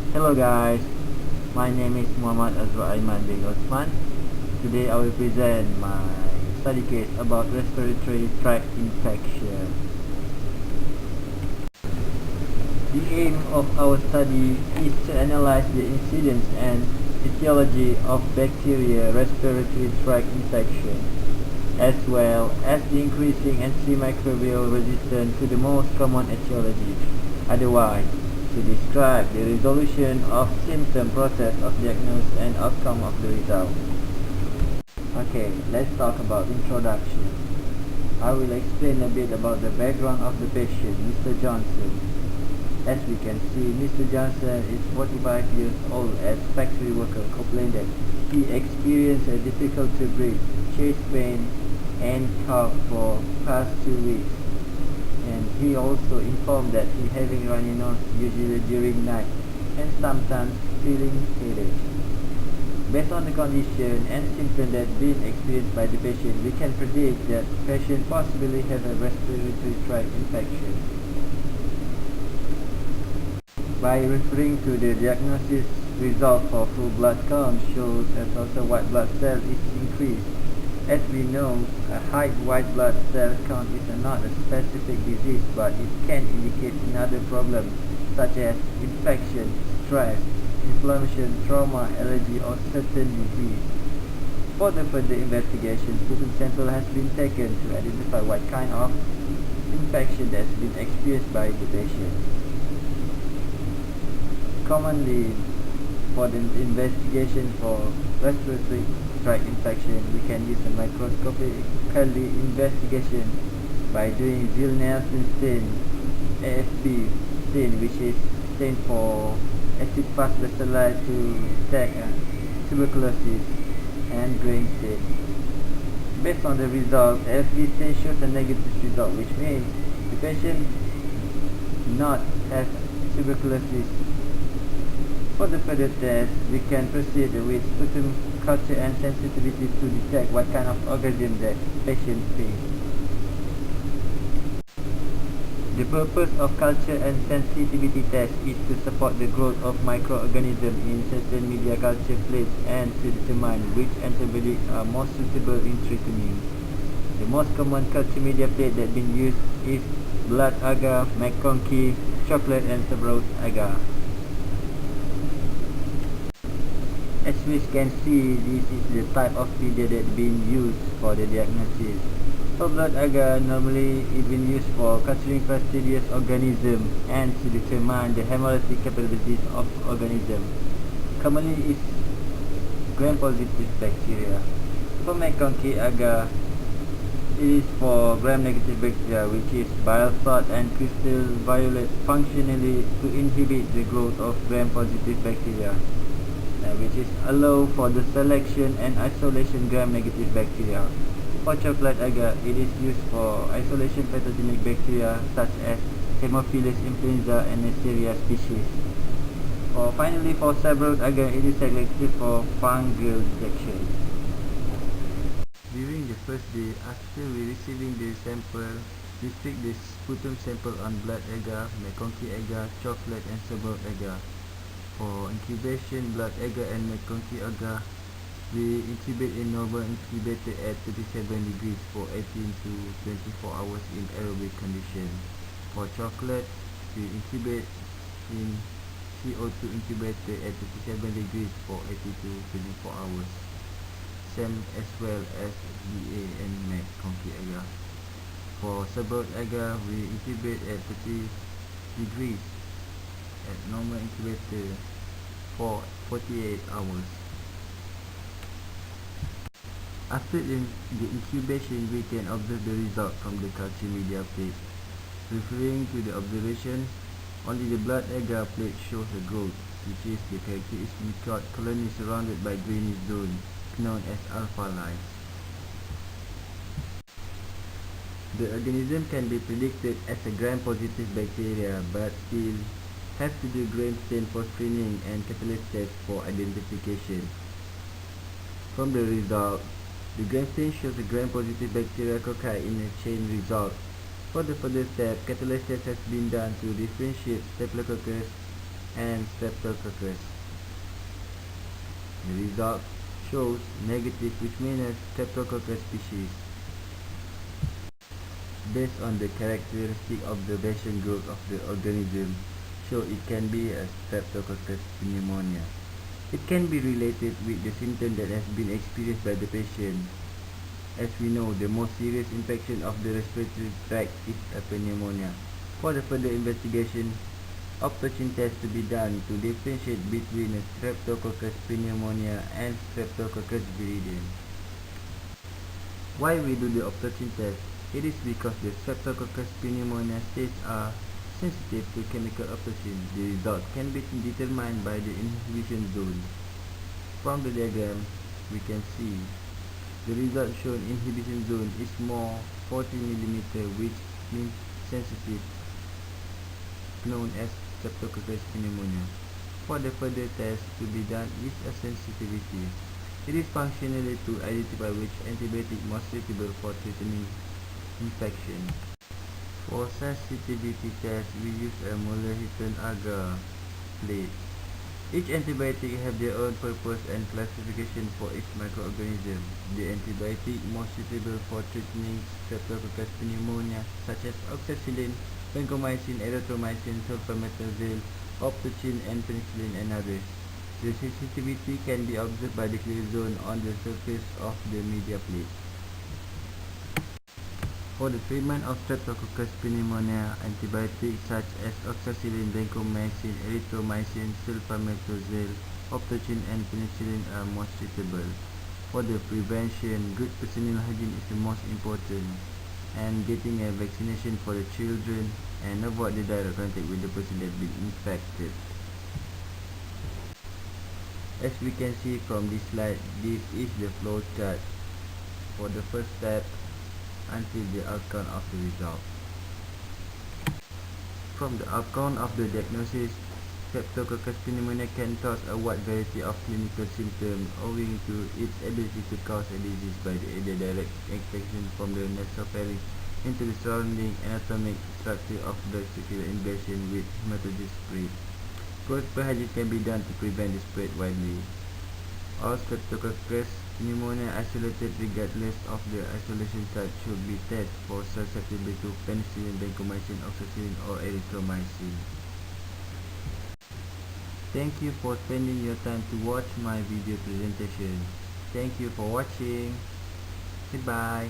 Hello guys, my name is Muhamad Aiman bin Othman. Today I will present my study case about respiratory tract infection. The aim of our study is to analyze the incidence and etiology of bacteria respiratory tract infection, as well as the increasing antimicrobial resistance to the most common etiology. Otherwise, to describe the resolution of symptom process of diagnosis and outcome of the result. Okay, let's talk about introduction. I will explain a bit about the background of the patient, Mr. Johnson. As we can see, Mr. Johnson is 45 years old. As factory worker complained that he experienced a difficult to breathe, chest pain, and cough for past 2 weeks. And he also informed that he having runny nose usually during night and sometimes feeling headache. Based on the condition and symptoms that been experienced by the patient, we can predict that the patient possibly has a respiratory tract infection. By referring to the diagnosis result for full blood count shows that also white blood cell is increased. As we know, a high white blood cell count is not a specific disease, but it can indicate another problem such as infection, stress, inflammation, trauma, allergy, or certain disease. For the further investigation, sputum sample has been taken to identify what kind of infection that has been experienced by the patient. Commonly, for the investigation for respiratory tract infection, we can use a microscopically investigation by doing Zil-Nielsen stain, AFP stain, which is stain for acid fast bacilli to detect tuberculosis, and grain stain. Based on the result, AFP stain shows a negative result, which means the patient not have tuberculosis. For the further test, we can proceed with sputum culture and sensitivity to detect what kind of organism that patient faces. The purpose of culture and sensitivity test is to support the growth of microorganisms in certain media culture plates and to determine which antibiotics are most suitable in treatment. The most common culture media plate that been used is blood agar, McConkey, chocolate and several agar. As we can see, this is the type of media that been used for the diagnosis. For blood agar, normally it been used for culturing fastidious organism and to determine the hemolytic capabilities of organism. Commonly is gram-positive bacteria. For McConkey agar, it is for gram-negative bacteria, which is bile salt and crystal violet functionally to inhibit the growth of gram-positive bacteria. Which is allow for the selection and isolation gram-negative bacteria. For chocolate agar, it is used for isolation pathogenic bacteria such as Haemophilus influenza and Neisseria species. Finally, for several agar, it is selected for fungal detection. During the first day, after receiving the sample, restrict the sputum sample on blood agar, McConkey agar, chocolate and several agar. For incubation, blood agar and McConkey agar, we incubate in normal incubator at 37 degrees for 18 to 24 hours in aerobic condition. For chocolate, we incubate in CO2 incubator at 37 degrees for 80 to 24 hours. Same as well as BA and McConkey agar. For several agar, we incubate at 30 degrees at normal incubator for 48 hours. After the incubation, we can observe the result from the culture media plate. Referring to the observation, only the blood agar plate shows the growth, which is the characteristic colony surrounded by greenish zone known as alpha lice. The organism can be predicted as a gram-positive bacteria, but still have to do grain stain for screening and catalyst test for identification. From the result, the grain stain shows a gram-positive bacteria cocci in a chain result. For the further step, catalyst test has been done to differentiate Staphylococcus and Streptococcus. The result shows negative, which means Streptococcus species. Based on the characteristic observation growth of the organism, show it can be a Streptococcus pneumonia. It can be related with the symptom that has been experienced by the patient. As we know, the most serious infection of the respiratory tract is a pneumonia. For the further investigation, autopsy test to be done to differentiate between a Streptococcus pneumonia and Streptococcus viridum. Why we do the autopsy test? It is because the Streptococcus pneumonia states are sensitive to chemical optogen. The result can be determined by the inhibition zone. From the diagram, we can see the result shown inhibition zone is more 40 mm, which means sensitive, known as Streptococcus pneumonia. For the further test to be done is a sensitivity. It is functionally to identify which antibiotic most suitable for treating infection. For sensitivity test, we use a Muller-Hinton agar plate. Each antibiotic have their own purpose and classification for each microorganism. The antibiotic most suitable for treating Streptococcus pneumonia, such as oxacillin, vancomycin, erythromycin, sulfamethoxyl, optocin, and penicillin, and others. The sensitivity can be observed by the clear zone on the surface of the media plate. For the treatment of Streptococcus pneumonia, antibiotics such as oxacillin, vancomycin, erythromycin, sulfamethoxyl, optocin, and penicillin are most suitable. For the prevention, good personal hygiene is the most important, and getting a vaccination for the children and avoid the direct contact with the person that has been infected. As we can see from this slide, this is the flow chart for the first step until the outcome of the result. From the outcome of the diagnosis, Streptococcus pneumonia can cause a wide variety of clinical symptoms owing to its ability to cause a disease by the direct infection from the nasopharynx into the surrounding anatomic structure of blood circulation with hematogenous spread. Proper hygiene can be done to prevent the spread widely. All Streptococcus pneumonia isolated regardless of the isolation type should be tested for susceptibility to penicillin, vancomycin, oxacillin, or erythromycin. Thank you for spending your time to watch my video presentation. Thank you for watching. Goodbye.